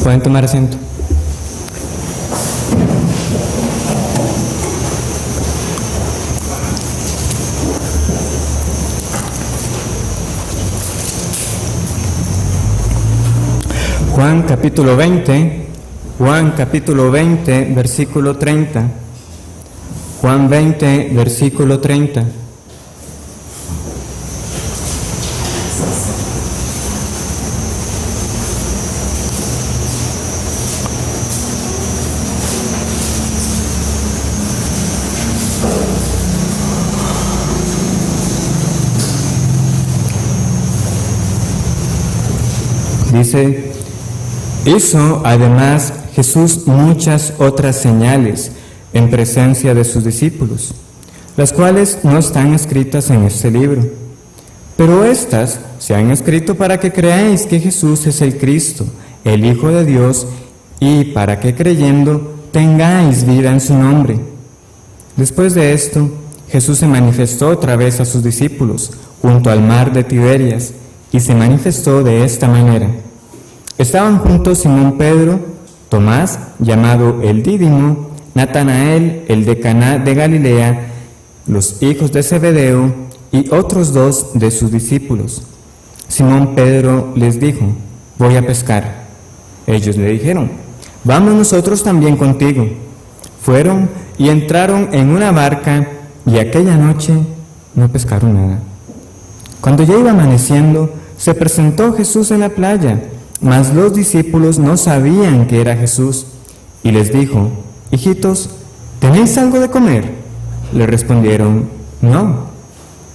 Pueden tomar asiento. Juan capítulo 20, versículo 30. Juan 20, versículo 30. Dice: hizo además Jesús muchas otras señales en presencia de sus discípulos, las cuales no están escritas en este libro. Pero estas se han escrito para que creáis que Jesús es el Cristo, el Hijo de Dios, y para que creyendo tengáis vida en su nombre. Después de esto, Jesús se manifestó otra vez a sus discípulos junto al mar de Tiberias, y se manifestó de esta manera. Estaban juntos Simón Pedro, Tomás, llamado el Dídimo, Natanael, el de Caná de Galilea, los hijos de Zebedeo, y otros dos de sus discípulos. Simón Pedro les dijo: voy a pescar. Ellos le dijeron: vamos nosotros también contigo. Fueron y entraron en una barca, y aquella noche no pescaron nada. Cuando ya iba amaneciendo, se presentó Jesús en la playa, mas los discípulos no sabían que era Jesús, y les dijo: hijitos, ¿tenéis algo de comer? Le respondieron: no.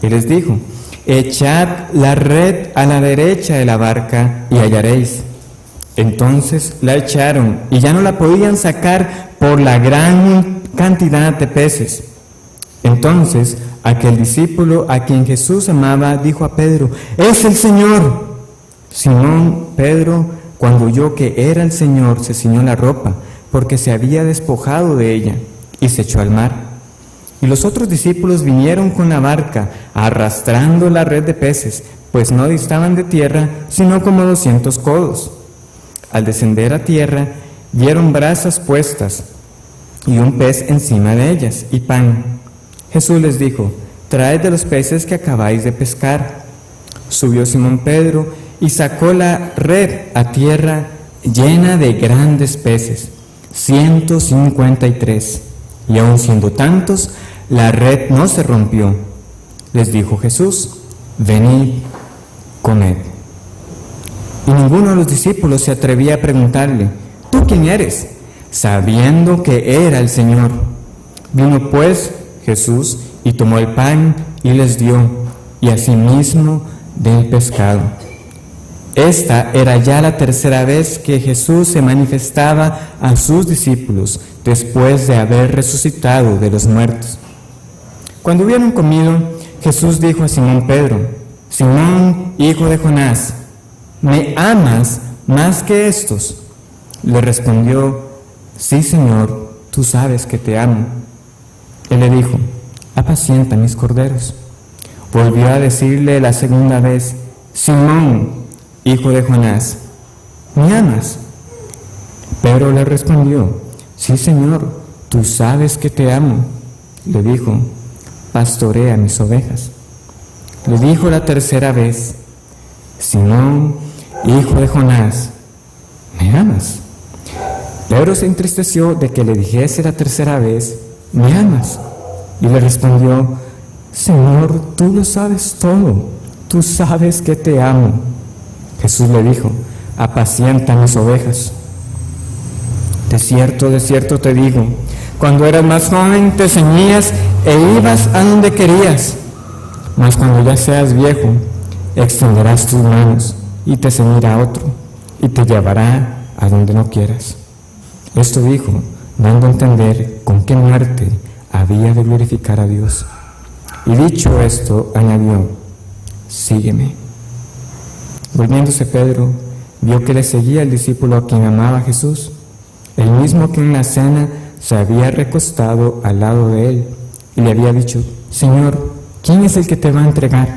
Y les dijo: echad la red a la derecha de la barca y hallaréis. Entonces la echaron, y ya no la podían sacar por la gran cantidad de peces. Entonces aquel discípulo a quien Jesús amaba dijo a Pedro: ¡es el Señor! Simón Pedro, cuando oyó que era el Señor, se ciñó la ropa, porque se había despojado de ella, y se echó al mar. Y los otros discípulos vinieron con la barca, arrastrando la red de peces, pues no distaban de tierra, sino como 200 codos. Al descender a tierra, vieron brasas puestas, y un pez encima de ellas, y pan. Jesús les dijo: traed de los peces que acabáis de pescar. Subió Simón Pedro, y sacó la red a tierra llena de grandes peces, 153, y aun siendo tantos, la red no se rompió. Les dijo Jesús: venid, comed. Y ninguno de los discípulos se atrevía a preguntarle: ¿tú quién eres?, sabiendo que era el Señor. Vino pues Jesús y tomó el pan y les dio, y asimismo del pescado. Esta era ya la tercera vez que Jesús se manifestaba a sus discípulos después de haber resucitado de los muertos. Cuando hubieron comido, Jesús dijo a Simón Pedro: Simón, hijo de Jonás, ¿me amas más que estos? Le respondió: sí, Señor, tú sabes que te amo. Él le dijo: apacienta mis corderos. Volvió a decirle la segunda vez: Simón, hijo de Jonás, ¿me amas? Pedro le respondió: sí, Señor, tú sabes que te amo. Le dijo: pastorea mis ovejas. Le dijo la tercera vez: Simón, hijo de Jonás, ¿me amas? Pedro se entristeció de que le dijese la tercera vez: ¿me amas? Y le respondió: Señor, tú lo sabes todo, tú sabes que te amo. Jesús le dijo: apacienta mis ovejas. De cierto te digo, cuando eras más joven te ceñías e ibas a donde querías, mas cuando ya seas viejo, extenderás tus manos y te ceñirá otro, y te llevará a donde no quieras. Esto dijo, dando a entender con qué muerte había de glorificar a Dios. Y dicho esto, añadió: sígueme. Volviéndose Pedro, vio que le seguía el discípulo a quien amaba Jesús, el mismo que en la cena se había recostado al lado de él, y le había dicho: Señor, ¿quién es el que te va a entregar?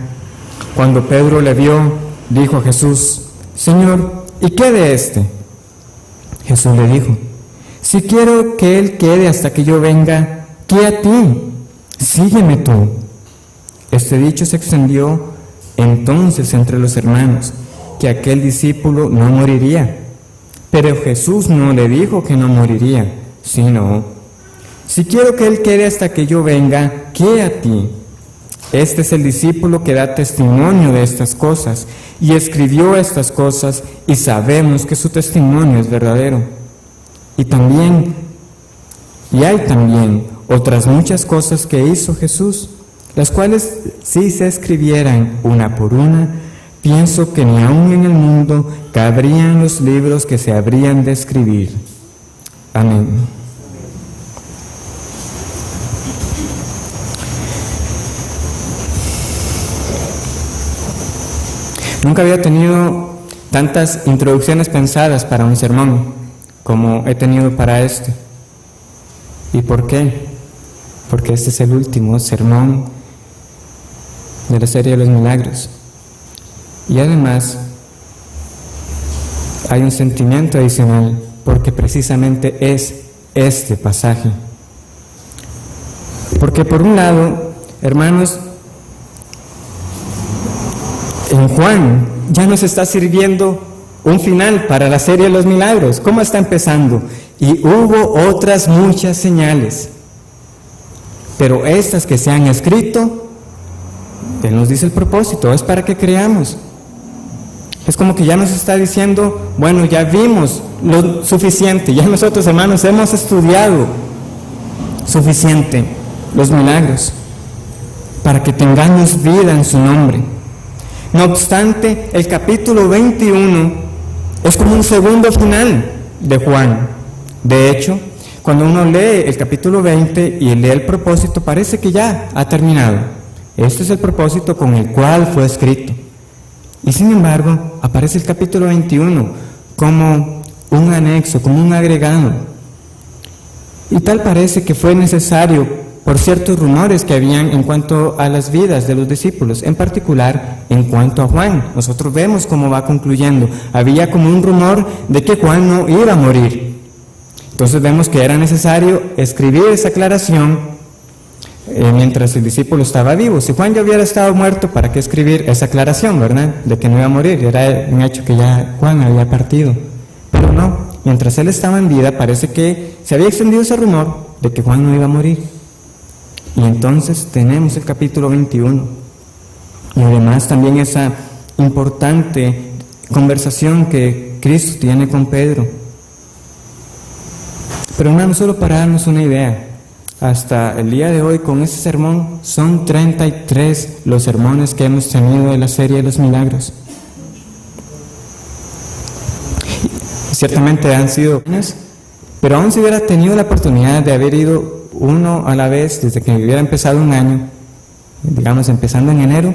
Cuando Pedro le vio, dijo a Jesús: Señor, ¿y qué de este? Jesús le dijo: si quiero que él quede hasta que yo venga, ¿qué a ti? Sígueme tú. Este dicho se extendió entonces entre los hermanos, que aquel discípulo no moriría. Pero Jesús no le dijo que no moriría, sino: si quiero que él quede hasta que yo venga, ¿qué a ti? Este es el discípulo que da testimonio de estas cosas, y escribió estas cosas, y sabemos que su testimonio es verdadero. Y hay también otras muchas cosas que hizo Jesús, las cuales, si se escribieran una por una, pienso que ni aun en el mundo cabrían los libros que se habrían de escribir. Amén. Nunca había tenido tantas introducciones pensadas para un sermón como he tenido para este. ¿Y por qué? Porque este es el último sermón de la serie de los milagros. Y además hay un sentimiento adicional, porque precisamente es este pasaje. Porque por un lado, hermanos, en Juan ya nos está sirviendo un final para la serie de los milagros. ¿Cómo está empezando? Y hubo otras muchas señales, pero estas que se han escrito, Él nos dice el propósito, es para que creamos. Es como que ya nos está diciendo: bueno, ya vimos lo suficiente, ya nosotros, hermanos, hemos estudiado suficiente los milagros para que tengamos vida en su nombre. No obstante, el capítulo 21 es como un segundo final de Juan. De hecho, cuando uno lee el capítulo 20 y lee el propósito, parece que ya ha terminado. Este es el propósito con el cual fue escrito. Y sin embargo, aparece el capítulo 21 como un anexo, como un agregado. Y tal parece que fue necesario por ciertos rumores que habían en cuanto a las vidas de los discípulos, en particular en cuanto a Juan. Nosotros vemos cómo va concluyendo. Había como un rumor de que Juan no iba a morir. Entonces vemos que era necesario escribir esa aclaración mientras el discípulo estaba vivo. Si Juan ya hubiera estado muerto, ¿para qué escribir esa aclaración, verdad? De que no iba a morir. Era un hecho que ya Juan había partido. Pero no, mientras él estaba en vida, parece que se había extendido ese rumor de que Juan no iba a morir. Y entonces tenemos el capítulo 21. Y además también esa importante conversación que Cristo tiene con Pedro. Pero hermanos, solo para darnos una idea, hasta el día de hoy con este sermón son 33 los sermones que hemos tenido de la serie de los milagros. Y ciertamente han sido años, pero aún si hubiera tenido la oportunidad de haber ido uno a la vez, desde que hubiera empezado un año, digamos empezando en enero,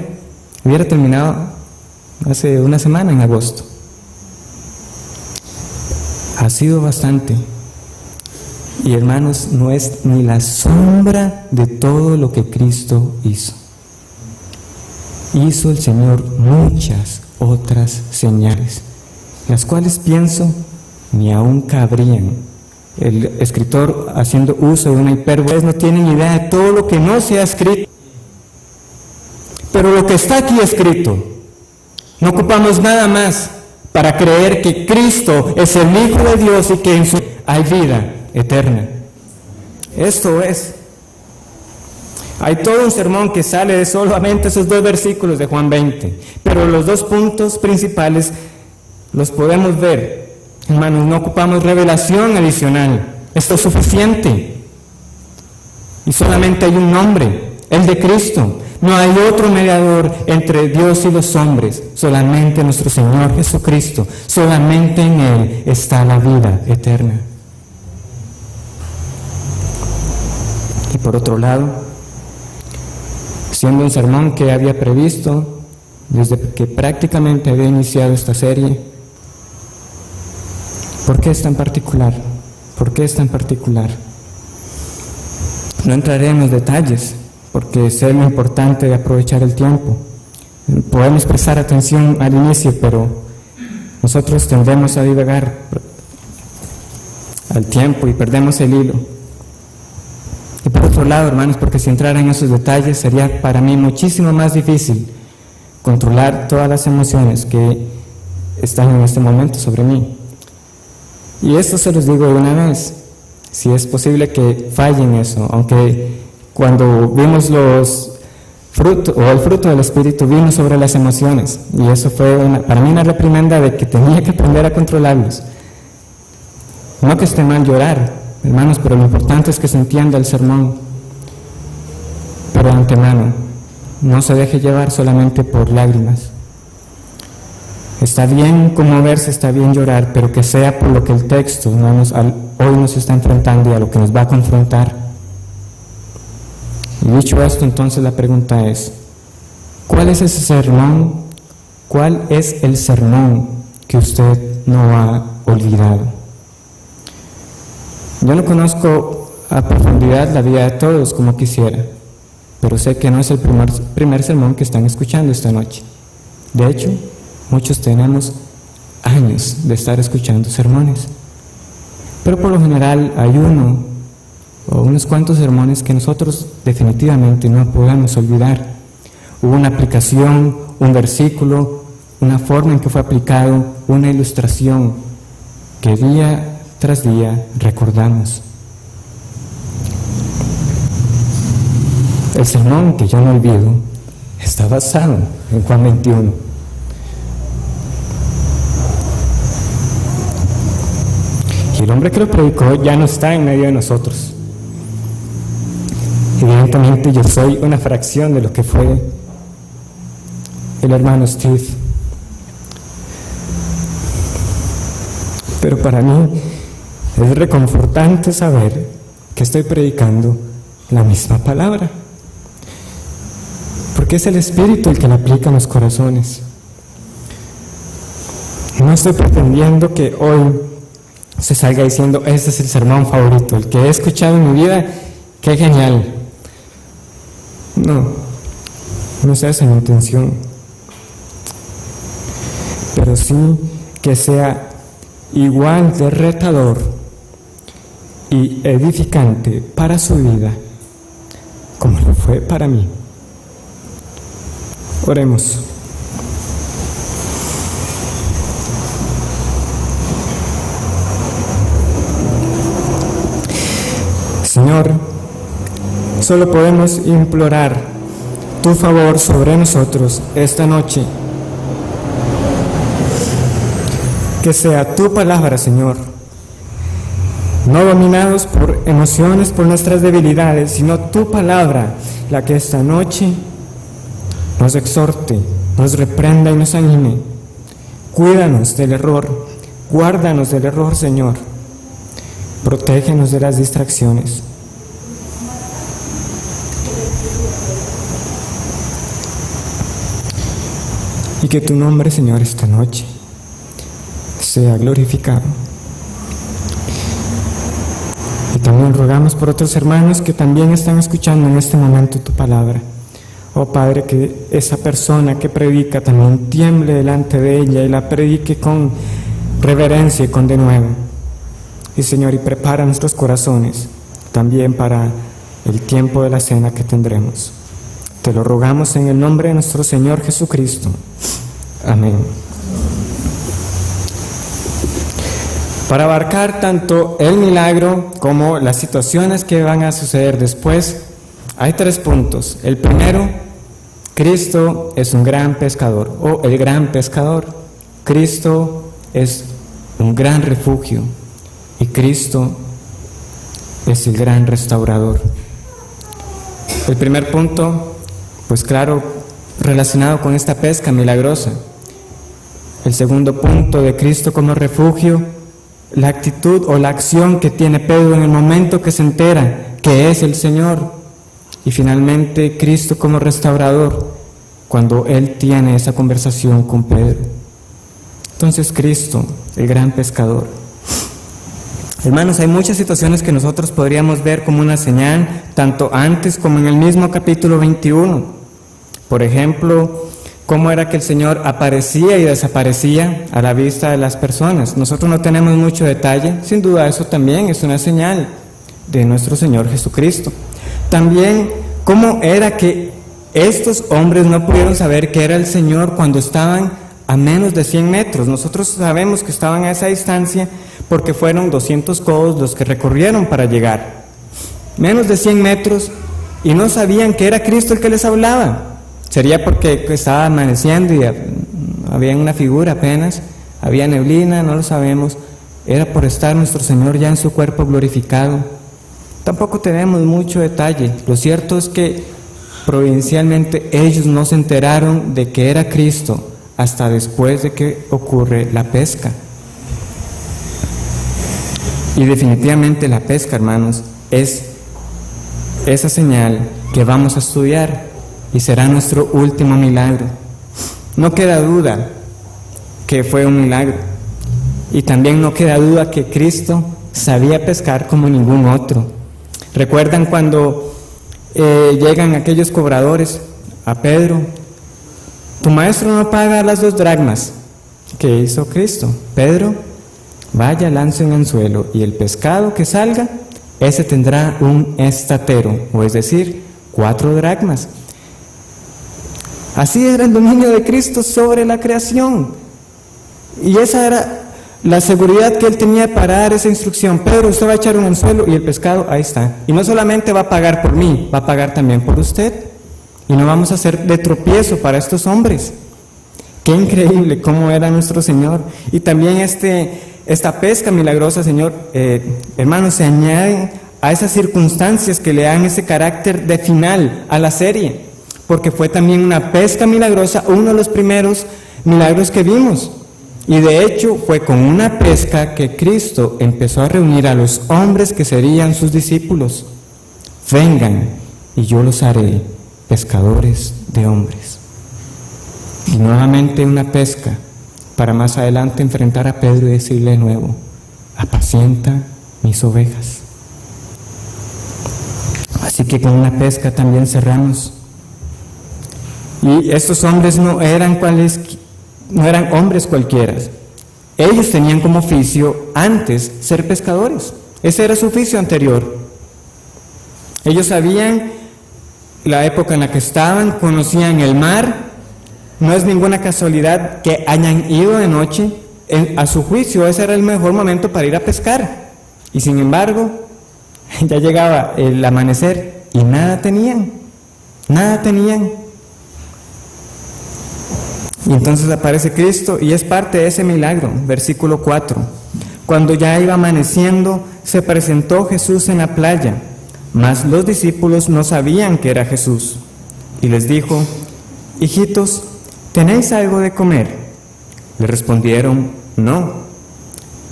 hubiera terminado hace una semana, en agosto. Ha sido bastante. Y hermanos, no es ni la sombra de todo lo que Cristo hizo. Hizo el Señor muchas otras señales, las cuales pienso ni aún cabrían. El escritor, haciendo uso de una hipérbole, no tiene ni idea de todo lo que no se ha escrito. Pero lo que está aquí escrito, no ocupamos nada más para creer que Cristo es el Hijo de Dios y que en su hay vida eterna. Esto es. Hay todo un sermón que sale de solamente esos 2 versículos de Juan 20, pero los 2 puntos principales los podemos ver. Hermanos, no ocupamos revelación adicional. Esto es suficiente. Y solamente hay un nombre, el de Cristo. No hay otro mediador entre Dios y los hombres, solamente nuestro Señor Jesucristo. Solamente en Él está la vida eterna. Y por otro lado, siendo un sermón que había previsto desde que prácticamente había iniciado esta serie, ¿por qué es tan particular? ¿Por qué es tan particular? No entraré en los detalles, porque sé lo importante de aprovechar el tiempo. Podemos prestar atención al inicio, pero nosotros tendemos a divagar el tiempo y perdemos el hilo. Y por otro lado, hermanos, porque si entrara en esos detalles sería para mí muchísimo más difícil controlar todas las emociones que están en este momento sobre mí. Y esto se los digo de una vez, si es posible que falle en eso, aunque cuando vimos los frutos, o el fruto del Espíritu vino sobre las emociones, y eso fue para mí una reprimenda de que tenía que aprender a controlarlos. No que esté mal llorar, hermanos, pero lo importante es que se entienda el sermón. Pero de antemano, no se deje llevar solamente por lágrimas. Está bien conmoverse, está bien llorar, pero que sea por lo que el texto, hermanos, hoy nos está enfrentando y a lo que nos va a confrontar. Y dicho esto, entonces la pregunta es, ¿cuál es ese sermón? ¿Cuál es el sermón que usted no ha olvidado? Yo no conozco a profundidad la vida de todos como quisiera, pero sé que no es el primer sermón que están escuchando esta noche. De hecho, muchos tenemos años de estar escuchando sermones, pero por lo general hay uno o unos cuantos sermones que nosotros definitivamente no podemos olvidar. Hubo una aplicación, un versículo, una forma en que fue aplicado, una ilustración que día tras día recordamos. El sermón que yo no olvido está basado en Juan 21. Y el hombre que lo predicó ya no está en medio de nosotros. Evidentemente yo soy una fracción de lo que fue el hermano Steve. Pero para mí es reconfortante saber que estoy predicando la misma palabra, porque es el Espíritu el que la aplica en los corazones. No estoy pretendiendo que hoy se salga diciendo, ese es el sermón favorito, el que he escuchado en mi vida, qué genial. No es esa mi intención, pero sí que sea igual de retador y edificante para su vida como lo fue para mí. Oremos. Señor, solo podemos implorar tu favor sobre nosotros esta noche. Que sea tu palabra, Señor, no dominados por emociones, por nuestras debilidades, sino tu palabra, la que esta noche nos exhorte, nos reprenda y nos anime. Cuídanos del error, guárdanos del error, Señor. Protégenos de las distracciones. Y que tu nombre, Señor, esta noche sea glorificado. Y también rogamos por otros hermanos que también están escuchando en este momento tu palabra. Oh Padre, que esa persona que predica también tiemble delante de ella y la predique con reverencia y con denuedo. Y Señor, y prepara nuestros corazones también para el tiempo de la cena que tendremos. Te lo rogamos en el nombre de nuestro Señor Jesucristo. Amén. Para abarcar tanto el milagro como las situaciones que van a suceder después, hay 3 puntos. El primero, Cristo es un gran pescador, o el gran pescador. Cristo es un gran refugio y Cristo es el gran restaurador. El primer punto, pues claro, relacionado con esta pesca milagrosa. El segundo punto de Cristo como refugio, la actitud o la acción que tiene Pedro en el momento que se entera que es el Señor. Y finalmente Cristo como restaurador, cuando Él tiene esa conversación con Pedro. Entonces Cristo, el gran pescador. Hermanos, hay muchas situaciones que nosotros podríamos ver como una señal, tanto antes como en el mismo capítulo 21. Por ejemplo, cómo era que el Señor aparecía y desaparecía a la vista de las personas. Nosotros no tenemos mucho detalle, sin duda eso también es una señal de nuestro Señor Jesucristo. También cómo era que estos hombres no pudieron saber que era el Señor cuando estaban a menos de 100 metros. Nosotros sabemos que estaban a esa distancia porque fueron 200 codos los que recorrieron para llegar. Menos de 100 metros y no sabían que era Cristo el que les hablaba. Sería porque estaba amaneciendo y había una figura apenas, había neblina, no lo sabemos. Era por estar nuestro Señor ya en su cuerpo glorificado. Tampoco tenemos mucho detalle. Lo cierto es que providencialmente ellos no se enteraron de que era Cristo hasta después de que ocurre la pesca. Y definitivamente la pesca, hermanos, es esa señal que vamos a estudiar y será nuestro último milagro. No queda duda que fue un milagro, y también no queda duda que Cristo sabía pescar como ningún otro. ¿Recuerdan cuando llegan aquellos cobradores a Pedro? Tu maestro no paga las 2 dracmas. ¿Qué hizo Cristo? Pedro, vaya, lance un anzuelo y el pescado que salga, ese tendrá un estatero, o es decir, 4 dracmas. Así era el dominio de Cristo sobre la creación. Y esa era la seguridad que Él tenía para dar esa instrucción. Pedro, usted va a echar un anzuelo y el pescado, ahí está. Y no solamente va a pagar por mí, va a pagar también por usted. Y no vamos a hacer de tropiezo para estos hombres. Qué increíble cómo era nuestro Señor. Y también esta pesca milagrosa, Señor, hermanos, se añade a esas circunstancias que le dan ese carácter de final a la serie. Porque fue también una pesca milagrosa, uno de los primeros milagros que vimos. Y de hecho fue con una pesca que Cristo empezó a reunir a los hombres que serían sus discípulos. Vengan y yo los haré pescadores de hombres. Y nuevamente una pesca para más adelante enfrentar a Pedro y decirle de nuevo, apacienta mis ovejas. Así que con una pesca también cerramos. Y estos hombres no eran hombres cualquiera. Ellos tenían como oficio antes ser pescadores. Ese era su oficio anterior. Ellos sabían la época en la que estaban, conocían el mar. No es ninguna casualidad que hayan ido de noche. A su juicio ese era el mejor momento para ir a pescar. Y sin embargo, ya llegaba el amanecer y nada tenían. Y entonces aparece Cristo y es parte de ese milagro. Versículo 4. Cuando ya iba amaneciendo, se presentó Jesús en la playa, mas los discípulos no sabían que era Jesús. Y les dijo, hijitos, ¿tenéis algo de comer? Le respondieron, no.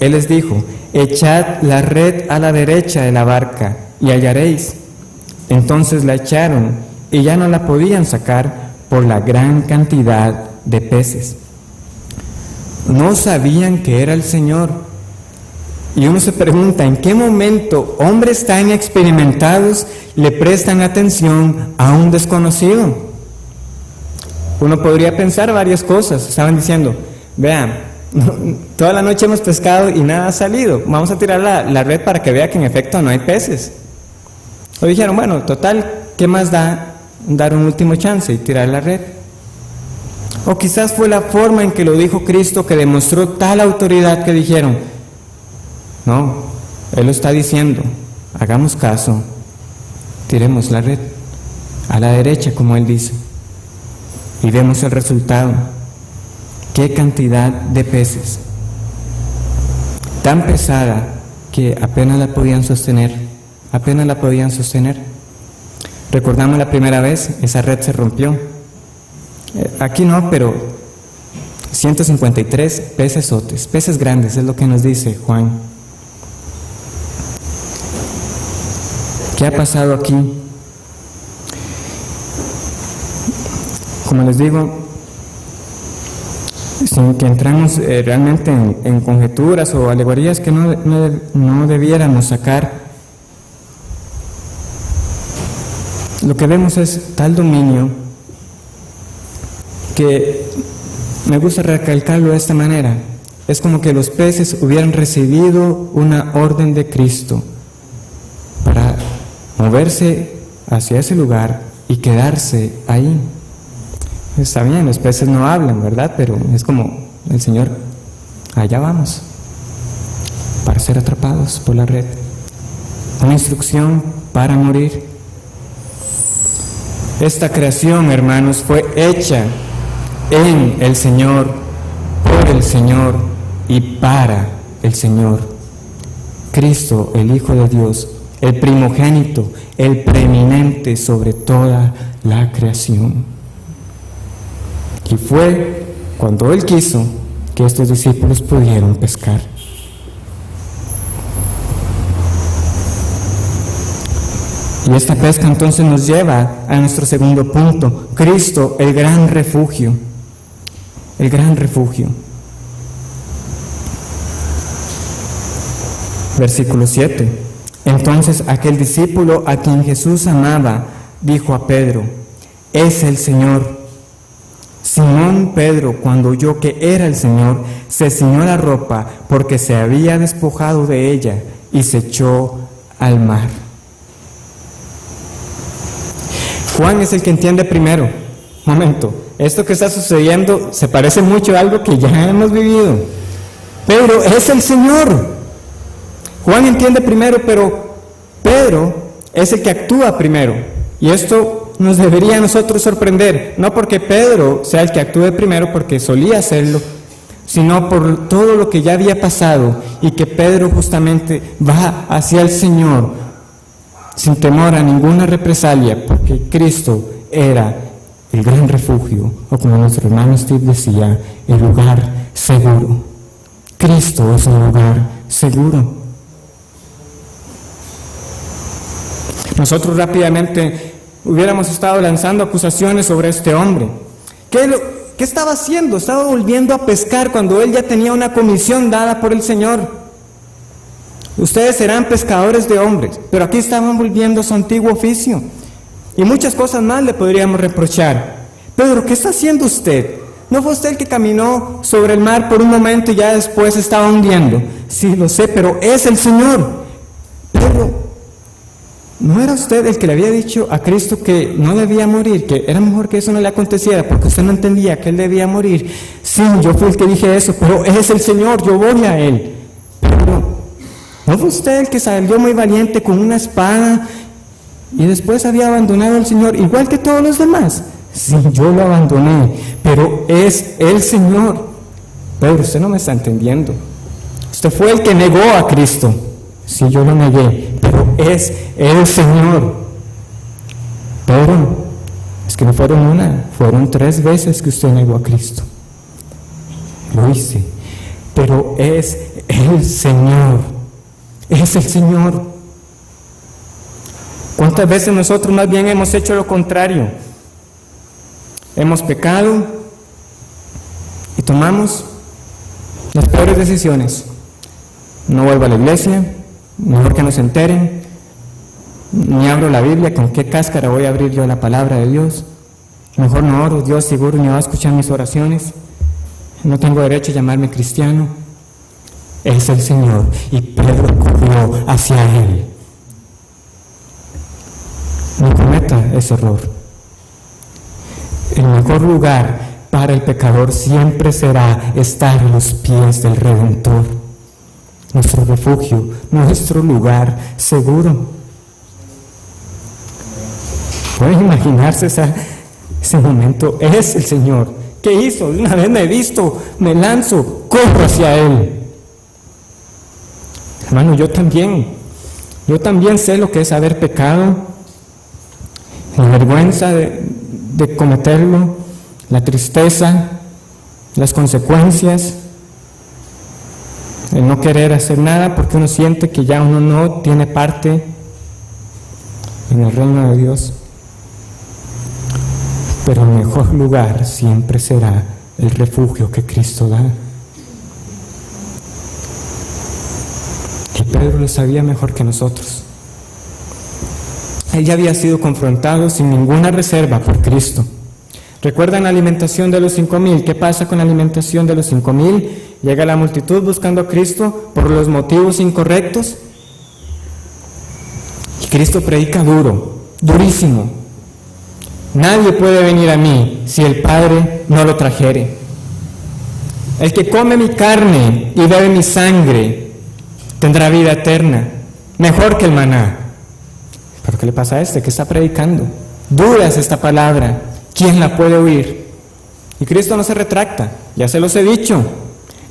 Él les dijo, echad la red a la derecha de la barca y hallaréis. Entonces la echaron y ya no la podían sacar por la gran cantidad de peces. No sabían que era el Señor. Y uno se pregunta, ¿en qué momento hombres tan experimentados le prestan atención a un desconocido? Uno podría pensar varias cosas. Estaban diciendo, vean, toda la noche hemos pescado y nada ha salido. Vamos a tirar la red para que vea que en efecto no hay peces. O dijeron, bueno, total, ¿qué más da dar un último chance y tirar la red? O quizás fue la forma en que lo dijo Cristo que demostró tal autoridad que dijeron, no, Él lo está diciendo, hagamos caso, tiremos la red a la derecha como Él dice y vemos el resultado. Qué cantidad de peces, tan pesada que apenas la podían sostener. Recordamos la primera vez, esa red se rompió. Aquí no, pero 153 pecesotes, peces grandes, es lo que nos dice Juan. ¿Qué ha pasado aquí? Como les digo, sin que entramos realmente en conjeturas o alegorías que no debiéramos sacar, lo que vemos es tal dominio que me gusta recalcarlo de esta manera. Es como que los peces hubieran recibido una orden de Cristo para moverse hacia ese lugar y quedarse ahí. Está bien, los peces no hablan, ¿verdad? Pero es como el Señor, allá vamos, para ser atrapados por la red. Una instrucción para morir. Esta creación, hermanos, fue hecha en el Señor, por el Señor y para el Señor. Cristo, el Hijo de Dios, el primogénito, el preeminente sobre toda la creación. Y fue cuando Él quiso que estos discípulos pudieron pescar. Y esta pesca entonces nos lleva a nuestro segundo punto: Cristo, el gran refugio. El gran refugio. Versículo 7. Entonces aquel discípulo a quien Jesús amaba dijo a Pedro: es el Señor. Simón Pedro, cuando oyó que era el Señor, se ciñó la ropa porque se había despojado de ella y se echó al mar. Juan es el que entiende primero. Momento, esto que está sucediendo se parece mucho a algo que ya hemos vivido, pero es el Señor. Juan entiende primero, pero Pedro es el que actúa primero. Y esto nos debería a nosotros sorprender, no porque Pedro sea el que actúe primero, porque solía hacerlo, sino por todo lo que ya había pasado y que Pedro justamente va hacia el Señor sin temor a ninguna represalia, porque Cristo era el gran refugio, o como nuestro hermano Steve decía, el lugar seguro. Cristo es un lugar seguro. Nosotros rápidamente hubiéramos estado lanzando acusaciones sobre este hombre. ¿Qué estaba haciendo? Estaba volviendo a pescar cuando él ya tenía una comisión dada por el Señor. Ustedes serán pescadores de hombres, pero aquí estaban volviendo a su antiguo oficio. Y muchas cosas más le podríamos reprochar. Pedro, ¿qué está haciendo usted? ¿No fue usted el que caminó sobre el mar por un momento y ya después estaba hundiendo? Sí, lo sé, pero es el Señor. Pedro, ¿no era usted el que le había dicho a Cristo que no debía morir, que era mejor que eso no le aconteciera porque usted no entendía que él debía morir? Sí, yo fui el que dije eso, pero es el Señor, yo voy a él. Pero ¿no fue usted el que salió muy valiente con una espada y después había abandonado al Señor, igual que todos los demás? Sí, yo lo abandoné, pero es el Señor. Pedro, usted no me está entendiendo. Usted fue el que negó a Cristo. Sí, yo lo negué, pero es el Señor. Pedro, es que no fueron una, fueron 3 veces que usted negó a Cristo. Lo hice, pero es el Señor. Es el Señor. ¿Cuántas veces nosotros más bien hemos hecho lo contrario? Hemos pecado y tomamos las peores decisiones. No vuelvo a la iglesia, mejor que no se enteren, ni abro la Biblia, ¿con qué cáscara voy a abrir yo la palabra de Dios? Mejor no oro, Dios seguro ni va a escuchar mis oraciones, no tengo derecho a llamarme cristiano. Es el Señor, y Pedro corrió hacia Él. No cometa ese error. El mejor lugar para el pecador siempre será estar a los pies del Redentor. Nuestro refugio, nuestro lugar seguro. ¿Pueden imaginarse ese momento? Es el Señor. ¿Qué hizo? De una vez me he visto, me lanzo, corro hacia Él. Hermano, yo también sé lo que es haber pecado, la vergüenza de cometerlo, la tristeza, las consecuencias, el no querer hacer nada porque uno siente que ya uno no tiene parte en el reino de Dios. Pero el mejor lugar siempre será el refugio que Cristo da. Y Pedro lo sabía mejor que nosotros. Él ya había sido confrontado sin ninguna reserva por Cristo. ¿Recuerdan la alimentación de los 5,000? ¿Qué pasa con la alimentación de los 5,000? Llega la multitud buscando a Cristo por los motivos incorrectos. Y Cristo predica duro, durísimo. Nadie puede venir a mí si el Padre no lo trajere. El que come mi carne y bebe mi sangre tendrá vida eterna, mejor que el maná. ¿Pero qué le pasa a este que está predicando? Dura es esta palabra, ¿quién la puede oír? Y Cristo no se retracta, ya se los he dicho.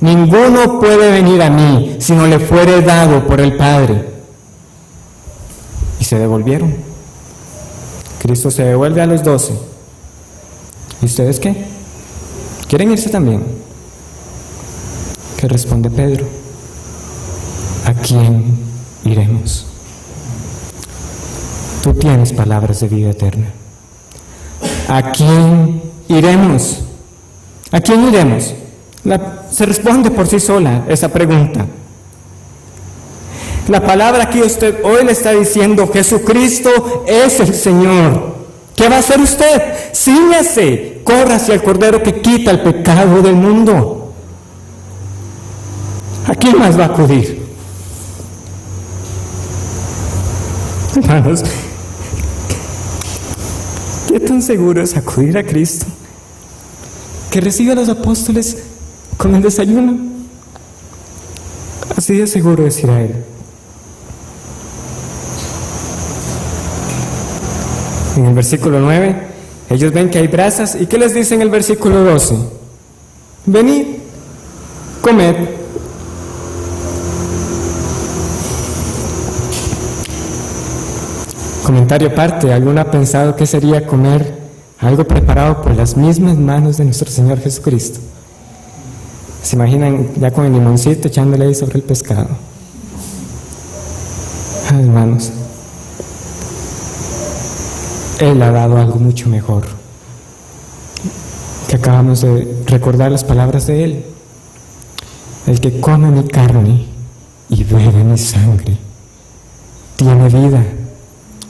Ninguno puede venir a mí si no le fuere dado por el Padre. Y se devolvieron. Cristo se devuelve a los 12. ¿Y ustedes qué? ¿Quieren irse también? ¿Qué responde Pedro? ¿A quién iremos? Tú tienes palabras de vida eterna. ¿A quién iremos? ¿A quién iremos? Se responde por sí sola esa pregunta. La palabra que usted hoy le está diciendo, Jesucristo es el Señor. ¿Qué va a hacer usted? Cíñase, corra hacia el Cordero que quita el pecado del mundo. ¿A quién más va a acudir? Hermanos, ¿qué tan seguro es acudir a Cristo? Que recibe a los apóstoles con el desayuno. Así de seguro es ir a Él. En el versículo 9, ellos ven que hay brasas. ¿Y qué les dice en el versículo 12? Venid, comed. Comentario aparte, ¿alguno ha pensado qué sería comer algo preparado por las mismas manos de nuestro Señor Jesucristo? ¿Se imaginan ya con el limoncito echándole ahí sobre el pescado? Ay, hermanos, Él ha dado algo mucho mejor, que acabamos de recordar las palabras de Él. El que come mi carne y bebe mi sangre tiene vida,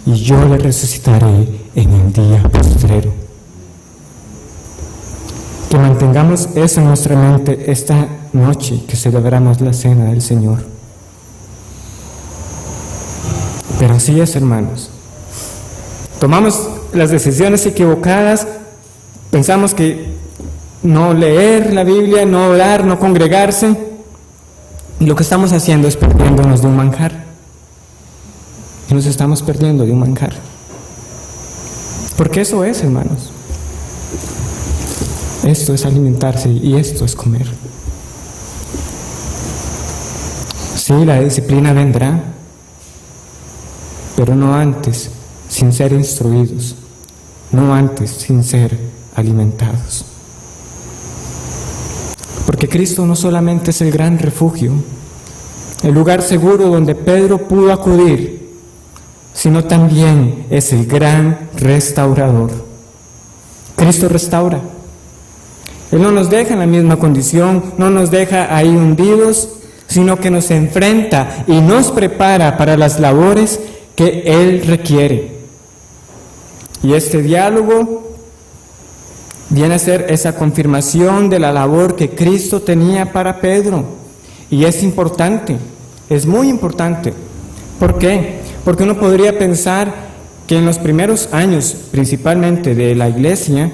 y yo le resucitaré en el día postrero. Que mantengamos eso en nuestra mente esta noche que celebramos la cena del Señor. Pero así es, hermanos. Tomamos las decisiones equivocadas, pensamos que no leer la Biblia, no orar, no congregarse, y lo que estamos haciendo es perdiéndonos de un manjar. Y nos estamos perdiendo de un manjar. Porque eso es, hermanos. Esto es alimentarse y esto es comer. Sí, la disciplina vendrá, pero no antes sin ser instruidos, no antes sin ser alimentados. Porque Cristo no solamente es el gran refugio, el lugar seguro donde Pedro pudo acudir, sino también es el gran restaurador. Cristo restaura. Él no nos deja en la misma condición, no nos deja ahí hundidos, sino que nos enfrenta y nos prepara para las labores que Él requiere. Y este diálogo viene a ser esa confirmación de la labor que Cristo tenía para Pedro. Y es importante, es muy importante. ¿Por qué? Porque uno podría pensar que en los primeros años, principalmente de la iglesia,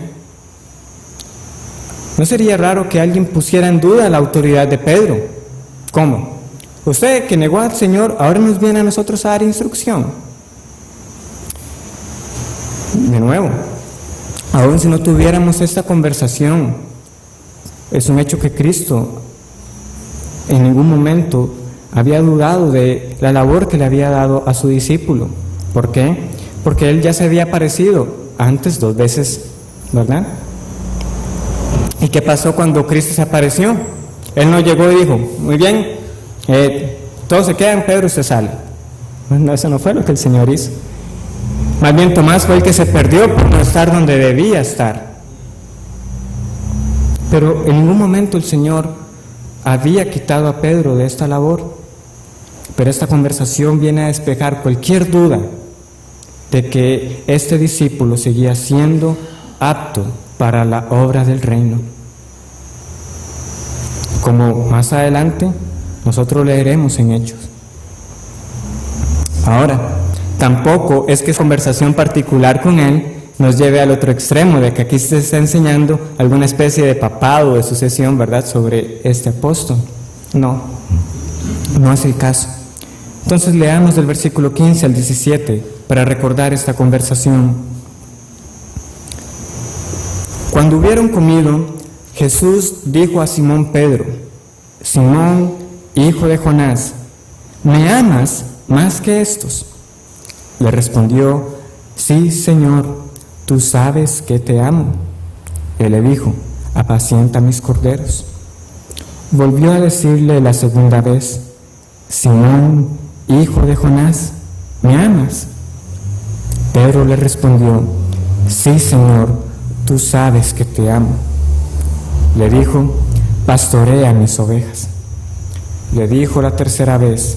no sería raro que alguien pusiera en duda la autoridad de Pedro. ¿Cómo? Usted que negó al Señor, ahora nos viene a nosotros a dar instrucción. De nuevo, aun si no tuviéramos esta conversación, es un hecho que Cristo en ningún momento había dudado de la labor que le había dado a su discípulo. ¿Por qué? Porque Él ya se había aparecido antes 2 veces, ¿verdad? ¿Y qué pasó cuando Cristo se apareció? Él no llegó y dijo, muy bien, todos se quedan, Pedro se sale. No, eso no fue lo que el Señor hizo. Más bien Tomás fue el que se perdió por no estar donde debía estar. Pero en ningún momento el Señor había quitado a Pedro de esta labor. Pero esta conversación viene a despejar cualquier duda de que este discípulo seguía siendo apto para la obra del reino. Como más adelante nosotros leeremos en Hechos. Ahora, tampoco es que conversación particular con él nos lleve al otro extremo, de que aquí se está enseñando alguna especie de papado, de sucesión, ¿verdad?, sobre este apóstol. No es el caso. Entonces leamos del versículo 15 al 17 para recordar esta conversación. Cuando hubieron comido, Jesús dijo a Simón Pedro: Simón, hijo de Jonás, ¿me amas más que estos? Le respondió: Sí, Señor, tú sabes que te amo. Él le dijo: apacienta mis corderos. Volvió a decirle la segunda vez: Simón, hijo de Jonás, ¿me amas? Pedro le respondió: Sí, Señor, tú sabes que te amo. Le dijo: pastorea mis ovejas. Le dijo la tercera vez: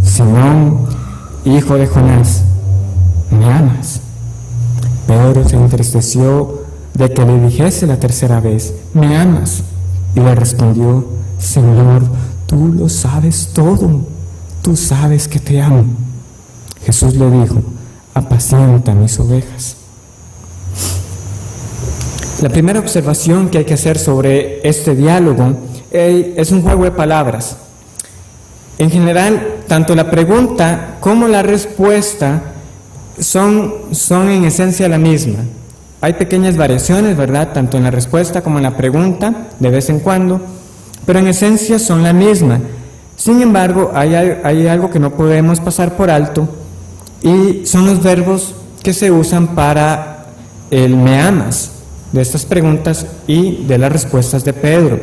Simón, hijo de Jonás, ¿me amas? Pedro se entristeció de que le dijese la tercera vez: ¿me amas? Y le respondió: Señor, tú lo sabes todo, tú sabes que te amo. Jesús le dijo: apacienta mis ovejas. La primera observación que hay que hacer sobre este diálogo es un juego de palabras. En general, tanto la pregunta como la respuesta son en esencia la misma. Hay pequeñas variaciones, ¿verdad?, tanto en la respuesta como en la pregunta, de vez en cuando, pero en esencia son la misma. Sin embargo, hay algo que no podemos pasar por alto, y son los verbos que se usan para el me amas de estas preguntas y de las respuestas de Pedro.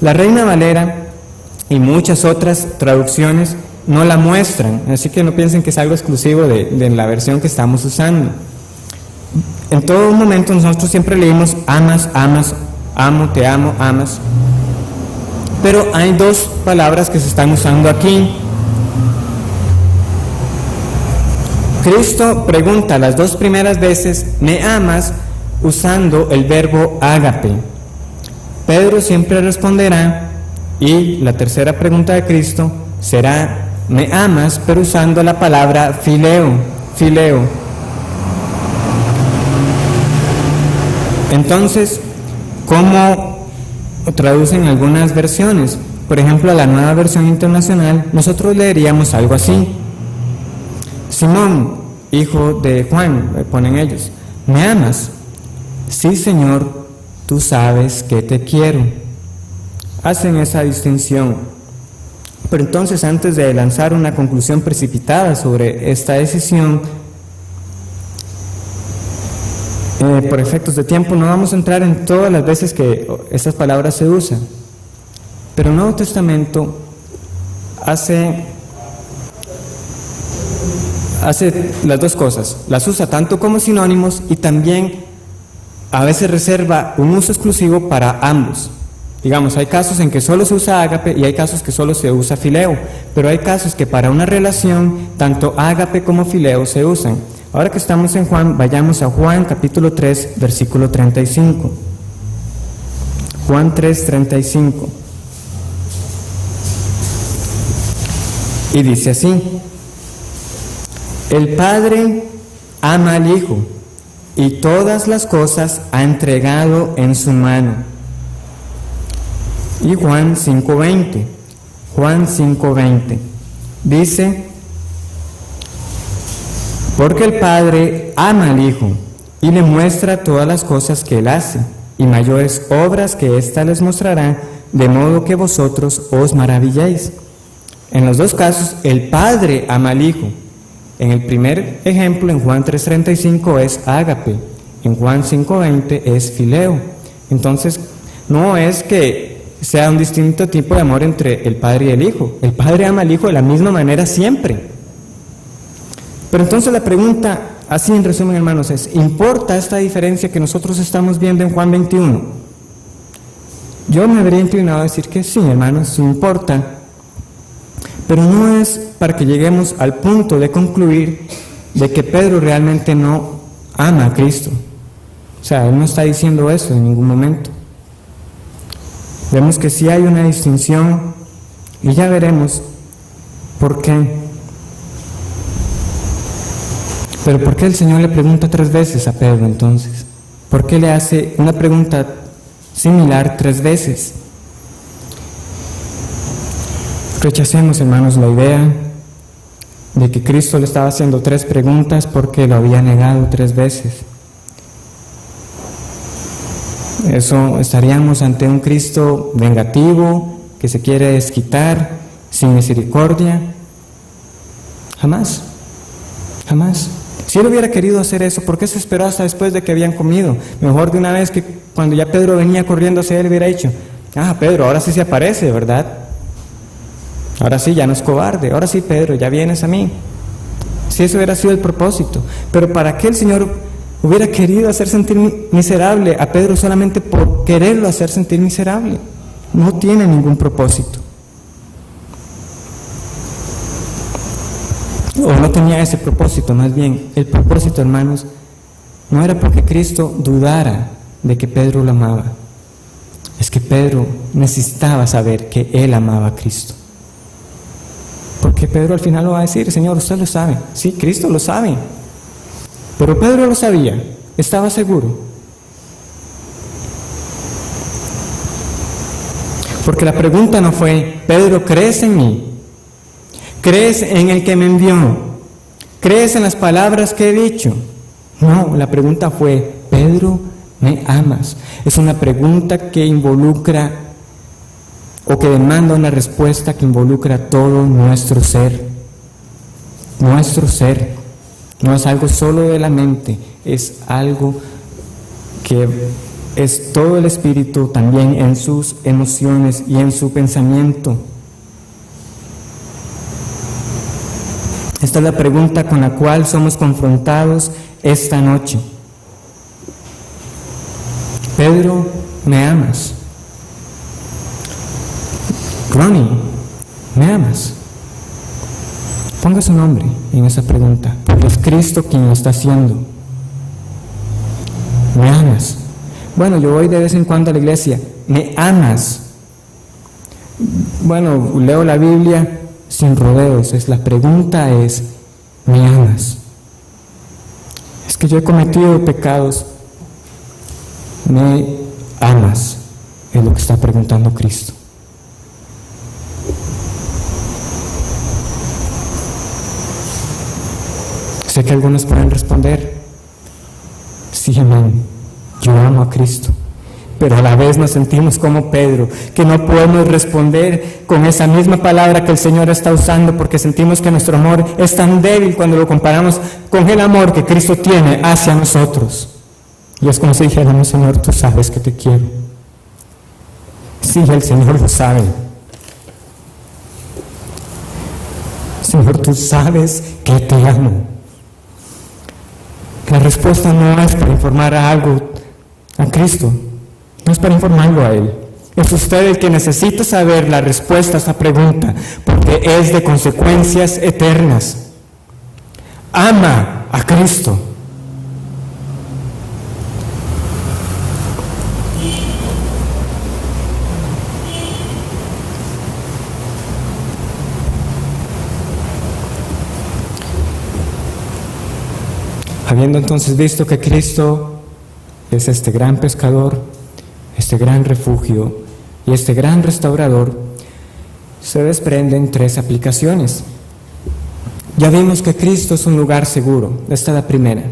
La Reina Valera y muchas otras traducciones no la muestran, así que no piensen que es algo exclusivo de la versión que estamos usando. En todo momento nosotros siempre leímos amas, amas, amo, te amo, amas. Pero hay dos palabras que se están usando aquí. Cristo pregunta las dos primeras veces: ¿me amas?, usando el verbo ágape. Pedro siempre responderá, y la tercera pregunta de Cristo será: ¿me amas?, pero usando la palabra fileo, fileo. Entonces, ¿cómo traducen algunas versiones? Por ejemplo, la Nueva Versión Internacional, nosotros leeríamos algo así: Simón, hijo de Juan, ponen ellos, ¿me amas? Sí, Señor, tú sabes que te quiero. Hacen esa distinción. Pero entonces, antes de lanzar una conclusión precipitada sobre esta decisión, por efectos de tiempo no vamos a entrar en todas las veces que estas palabras se usan, pero el Nuevo Testamento hace las dos cosas: las usa tanto como sinónimos y también a veces reserva un uso exclusivo para ambos. Digamos, hay casos en que solo se usa ágape y hay casos que solo se usa fileo, pero hay casos que para una relación tanto ágape como fileo se usan. Ahora que estamos en Juan, vayamos a Juan capítulo 3, versículo 35. Juan 3, 35. Y dice así: el Padre ama al Hijo y todas las cosas ha entregado en su mano. Y Juan 5:20. Juan 5:20 dice: porque el Padre ama al Hijo y le muestra todas las cosas que Él hace, y mayores obras que ésta les mostrará, de modo que vosotros os maravilléis. En los dos casos, el Padre ama al Hijo. En el primer ejemplo, en Juan 3:35, es ágape. En Juan 5:20 es fileo. Entonces, no es que sea un distinto tipo de amor entre el Padre y el Hijo. El Padre ama al Hijo de la misma manera siempre. Pero entonces la pregunta, así en resumen, hermanos, es: ¿importa esta diferencia que nosotros estamos viendo en Juan 21? Yo me habría inclinado a decir que sí, hermanos, sí importa. Pero no es para que lleguemos al punto de concluir de que Pedro realmente no ama a Cristo. sea, Él no está diciendo eso en ningún momento. Vemos que sí hay una distinción y ya veremos por qué. Pero ¿por qué el Señor le pregunta 3 veces a Pedro entonces? ¿Por qué le hace una pregunta similar 3 veces? Rechacemos, hermanos, la idea de que Cristo le estaba haciendo 3 preguntas porque lo había negado 3 veces. Eso estaríamos ante un Cristo vengativo, que se quiere desquitar, sin misericordia. Jamás, jamás. Si Él hubiera querido hacer eso, ¿por qué se esperó hasta después de que habían comido? Mejor de una vez, que cuando ya Pedro venía corriendo hacia Él, hubiera dicho: Pedro, ahora sí se aparece, ¿verdad? Ahora sí, ya no es cobarde. Ahora sí, Pedro, ya vienes a mí. Si eso hubiera sido el propósito. Pero ¿para qué el Señor hubiera querido hacer sentir miserable a Pedro solamente por quererlo hacer sentir miserable? No tiene ningún propósito. O no tenía ese propósito, más bien. El propósito, hermanos, no era porque Cristo dudara de que Pedro lo amaba. Es que Pedro necesitaba saber que él amaba a Cristo. Porque Pedro al final lo va a decir: Señor, usted lo sabe. Sí, Cristo lo sabe. Pero Pedro lo sabía, estaba seguro. Porque la pregunta no fue: Pedro, ¿crees en mí? ¿Crees en el que me envió? ¿Crees en las palabras que he dicho? No, la pregunta fue: Pedro, ¿me amas? Es una pregunta que involucra o que demanda una respuesta que involucra todo nuestro ser. Nuestro ser. No es algo solo de la mente, es algo que es todo el espíritu también en sus emociones y en su pensamiento. Esta es la pregunta con la cual somos confrontados esta noche. Pedro, ¿me amas? Ronnie, ¿me amas? Ponga su nombre en esa pregunta, porque es Cristo quien lo está haciendo. ¿Me amas? Bueno, yo voy de vez en cuando a la iglesia. ¿Me amas? Bueno, leo la Biblia sin rodeos. La pregunta es: ¿me amas? Es que yo he cometido pecados. ¿Me amas? Es lo que está preguntando Cristo. Sé que algunos pueden responder: sí, amén, yo amo a Cristo. Pero a la vez nos sentimos como Pedro, que no podemos responder con esa misma palabra que el Señor está usando, porque sentimos que nuestro amor es tan débil cuando lo comparamos con el amor que Cristo tiene hacia nosotros. Y es como si dijéramos: Señor, tú sabes que te quiero. Sí, el Señor lo sabe. Señor, tú sabes que te amo. La respuesta no es para informar a Cristo, no es para informarlo a Él. Es usted el que necesita saber la respuesta a esta pregunta, porque es de consecuencias eternas. Ama a Cristo. Habiendo entonces visto que Cristo es este gran pescador, este gran refugio y este gran restaurador, se desprenden 3 aplicaciones. Ya vimos que Cristo es un lugar seguro. Esta es la primera.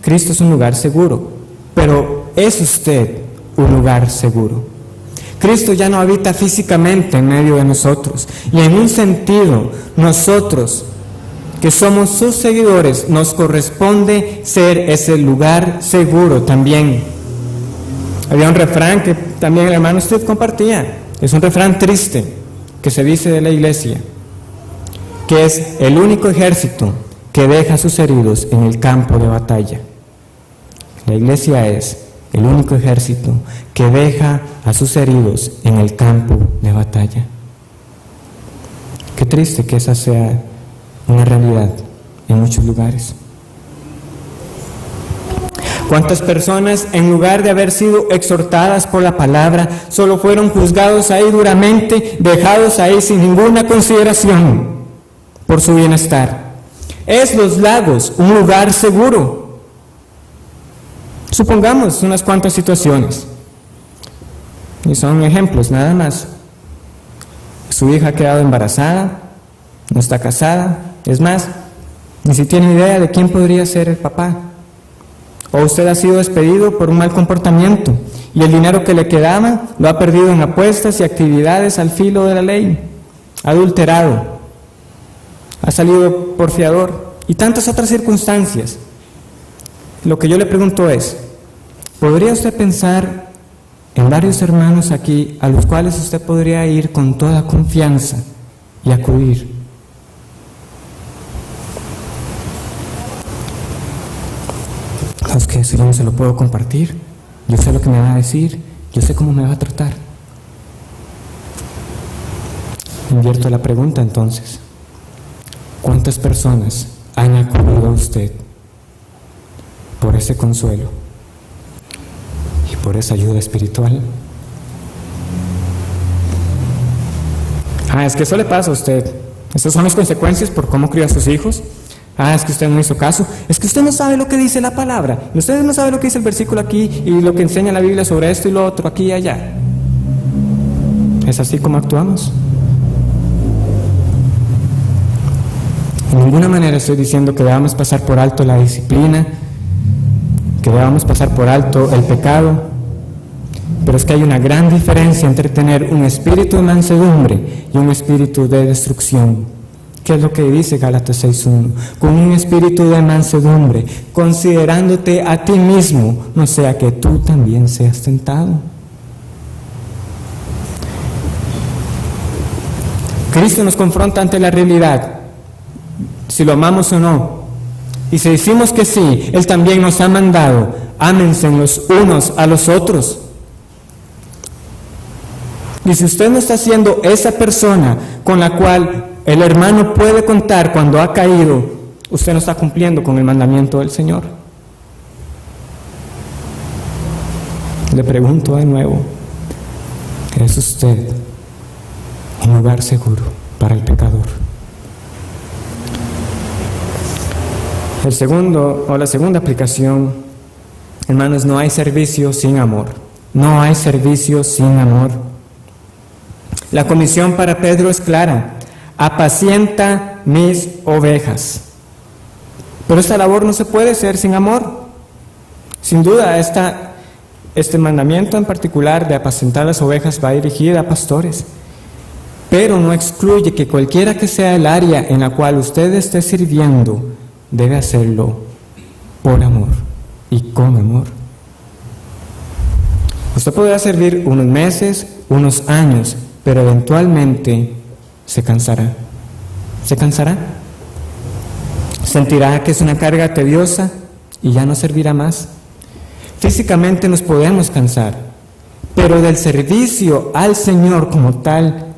Cristo es un lugar seguro, pero ¿es usted un lugar seguro? Cristo ya no habita físicamente en medio de nosotros, y en un sentido, nosotros que somos sus seguidores, nos corresponde ser ese lugar seguro también. Había un refrán que también el hermano Steve compartía. Es un refrán triste que se dice de la iglesia, que es: el único ejército que deja a sus heridos en el campo de batalla. La iglesia es el único ejército que deja a sus heridos en el campo de batalla. Qué triste que esa sea una realidad en muchos lugares. ¿Cuántas personas, en lugar de haber sido exhortadas por la palabra, solo fueron juzgados ahí duramente, dejados ahí sin ninguna consideración por su bienestar? ¿Es Los Lagos un lugar seguro? Supongamos unas cuantas situaciones, y son ejemplos nada más. Su hija ha quedado embarazada, no está casada, es más, ni si tiene idea de quién podría ser el papá. O usted ha sido despedido por un mal comportamiento y el dinero que le quedaba lo ha perdido en apuestas y actividades al filo de la ley. Ha adulterado, ha salido por fiador y tantas otras circunstancias. Lo que yo le pregunto es, ¿podría usted pensar en varios hermanos aquí a los cuales usted podría ir con toda confianza y acudir? Es que eso yo no se lo puedo compartir. Yo sé lo que me va a decir, yo sé cómo me va a tratar. Invierto la pregunta entonces. ¿Cuántas personas han acudido a usted por ese consuelo y por esa ayuda espiritual? Es que eso le pasa a usted. Esas son las consecuencias por cómo crió a sus hijos. Es que usted no hizo caso. Es que usted no sabe lo que dice la palabra. Usted no sabe lo que dice el versículo aquí y lo que enseña la Biblia sobre esto y lo otro, aquí y allá. ¿Es así como actuamos? De ninguna manera estoy diciendo que debamos pasar por alto la disciplina, que debamos pasar por alto el pecado, pero es que hay una gran diferencia entre tener un espíritu de mansedumbre y un espíritu de destrucción. ¿Qué es lo que dice Gálatas 6:1? Con un espíritu de mansedumbre, considerándote a ti mismo, no sea que tú también seas tentado. Cristo nos confronta ante la realidad, si lo amamos o no. Y si decimos que sí, Él también nos ha mandado, ámense los unos a los otros. Y si usted no está siendo esa persona con la cual el hermano puede contar cuando ha caído, usted no está cumpliendo con el mandamiento del Señor. Le pregunto de nuevo, ¿es usted un lugar seguro para el pecador? La segunda aplicación, hermanos, no hay servicio sin amor. No hay servicio sin amor. La comisión para Pedro es clara: apacienta mis ovejas. Pero esta labor no se puede hacer sin amor. Sin duda, este mandamiento en particular de apacentar las ovejas va dirigido a pastores, pero no excluye que cualquiera que sea el área en la cual usted esté sirviendo, debe hacerlo por amor y con amor. Usted podrá servir unos meses, unos años, pero eventualmente se cansará. ¿Se cansará? Sentirá que es una carga tediosa y ya no servirá más. Físicamente nos podemos cansar, pero del servicio al Señor como tal,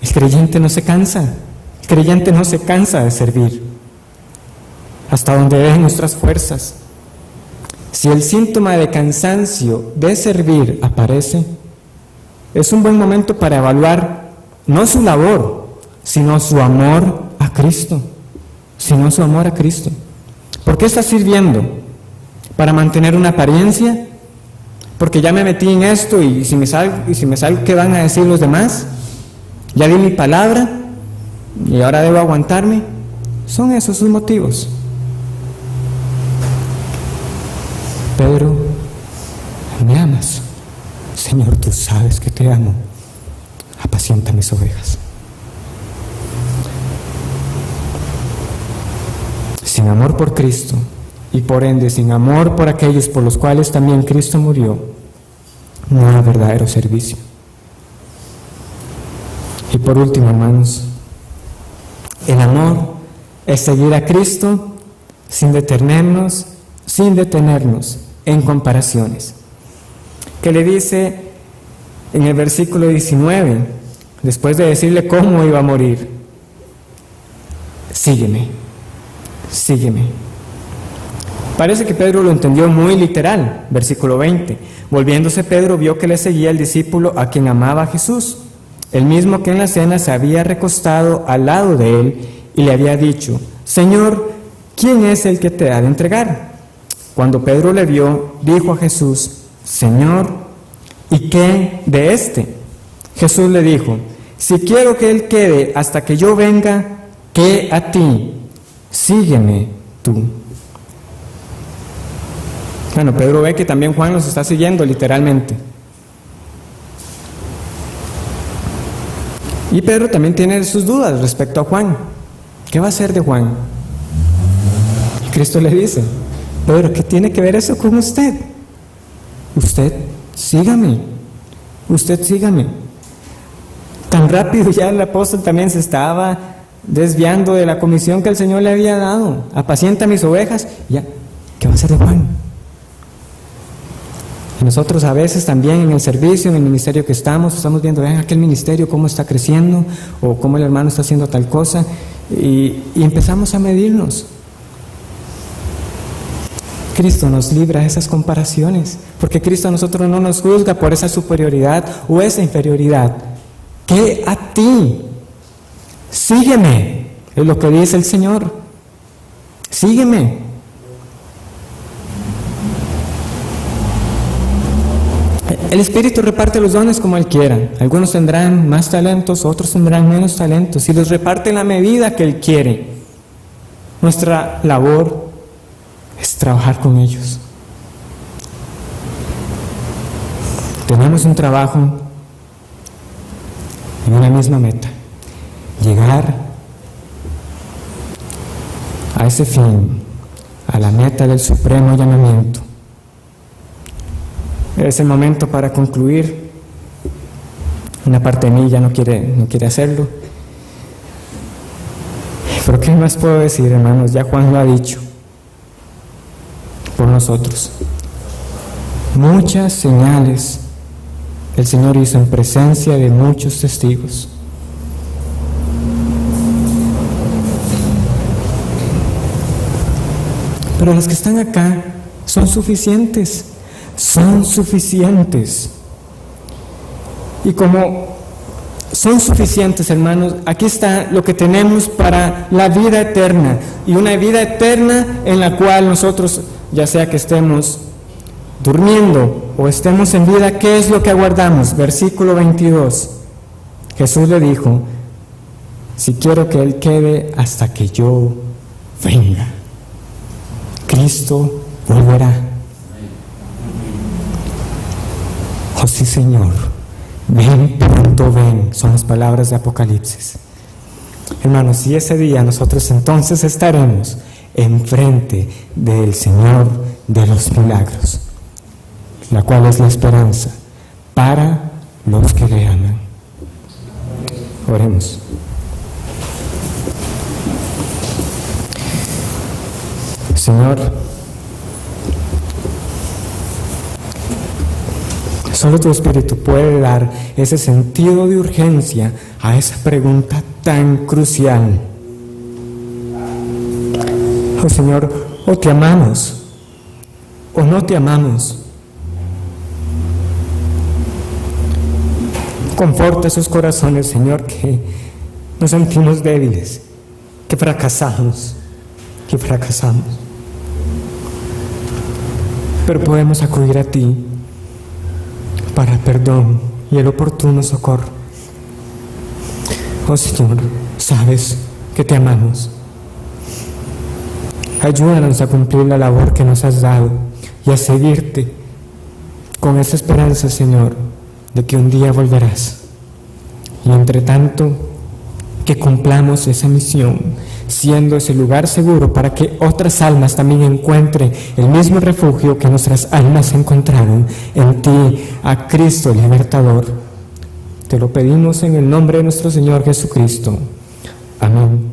el creyente no se cansa. El creyente no se cansa de servir hasta donde den nuestras fuerzas. Si el síntoma de cansancio de servir aparece, es un buen momento para evaluar no su labor, sino su amor a Cristo. ¿Por qué está sirviendo? ¿Para mantener una apariencia? ¿Porque ya me metí en esto y si me salgo, qué van a decir los demás? ¿Ya di mi palabra y ahora debo aguantarme? Son esos sus motivos. Pedro, ¿me amas? Señor, tú sabes que te amo. Apacienta mis ovejas. Sin amor por Cristo y por ende sin amor por aquellos por los cuales también Cristo murió, no hay verdadero servicio. Y por último, hermanos, el amor es seguir a Cristo sin detenernos en comparaciones. Que le dice en el versículo 19, después de decirle cómo iba a morir: sígueme. Parece que Pedro lo entendió muy literal. Versículo 20. Volviéndose Pedro vio que le seguía el discípulo a quien amaba a Jesús, el mismo que en la cena se había recostado al lado de él y le había dicho: Señor, ¿quién es el que te ha de entregar? Cuando Pedro le vio, dijo a Jesús: Señor, ¿y qué de éste? Jesús le dijo: si quiero que él quede hasta que yo venga, ¿qué a ti? Sígueme tú. Bueno, Pedro ve que también Juan los está siguiendo literalmente. Y Pedro también tiene sus dudas respecto a Juan. ¿Qué va a hacer de Juan? Y Cristo le dice: Pedro, ¿qué tiene que ver eso con usted? Usted sígame. Usted sígame. Tan rápido ya el apóstol también se estaba desviando de la comisión que el Señor le había dado. Apacienta mis ovejas. Ya, ¿qué va a hacer de Juan? Y nosotros a veces también en el servicio, en el ministerio que estamos viendo, vean aquel ministerio cómo está creciendo, o cómo el hermano está haciendo tal cosa, y empezamos a medirnos. Cristo nos libra de esas comparaciones, porque Cristo a nosotros no nos juzga por esa superioridad o esa inferioridad. ¿Qué a ti? Sígueme, es lo que dice el Señor. Sígueme. El Espíritu reparte los dones como Él quiera. Algunos tendrán más talentos, otros tendrán menos talentos, y los reparte en la medida que Él quiere. Nuestra labor es trabajar con ellos. Tenemos un trabajo en una misma meta: llegar a ese fin, a la meta del supremo llamamiento. Es el momento para concluir. Una parte de mí ya no quiere hacerlo. Pero ¿qué más puedo decir, hermanos? Ya Juan lo ha dicho por nosotros. Muchas señales el Señor hizo en presencia de muchos testigos. Pero los que están acá son suficientes. Son suficientes. Y como son suficientes, hermanos, aquí está lo que tenemos para la vida eterna. Y una vida eterna en la cual nosotros, ya sea que estemos durmiendo o estemos en vida, ¿qué es lo que aguardamos? Versículo 22. Jesús le dijo: si quiero que Él quede hasta que yo venga. Cristo volverá. Oh sí, Señor, ven pronto, ven, son las palabras de Apocalipsis. Hermanos, y ese día nosotros entonces estaremos enfrente del Señor de los milagros, la cual es la esperanza para los que le aman. Oremos. Señor, solo tu Espíritu puede dar ese sentido de urgencia a esa pregunta tan crucial. Oh Señor, o te amamos o no te amamos. Conforta esos corazones, Señor, que nos sentimos débiles, que fracasamos. Pero podemos acudir a ti para perdón y el oportuno socorro. Oh Señor, sabes que te amamos. Ayúdanos a cumplir la labor que nos has dado y a seguirte con esa esperanza, Señor, de que un día volverás. Y entre tanto, que cumplamos esa misión, siendo ese lugar seguro para que otras almas también encuentren el mismo refugio que nuestras almas encontraron en ti, a Cristo libertador. Te lo pedimos en el nombre de nuestro Señor Jesucristo. Amén.